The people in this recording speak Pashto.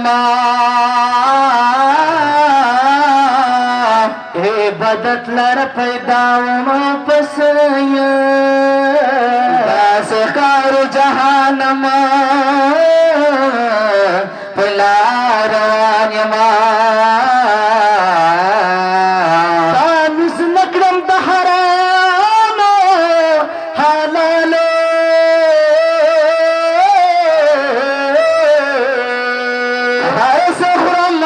يما اے بدت لر پیدا وما پسیا داس خار جهانما پلاران يما تانس نکرم دحرانو حلالو هر سخرم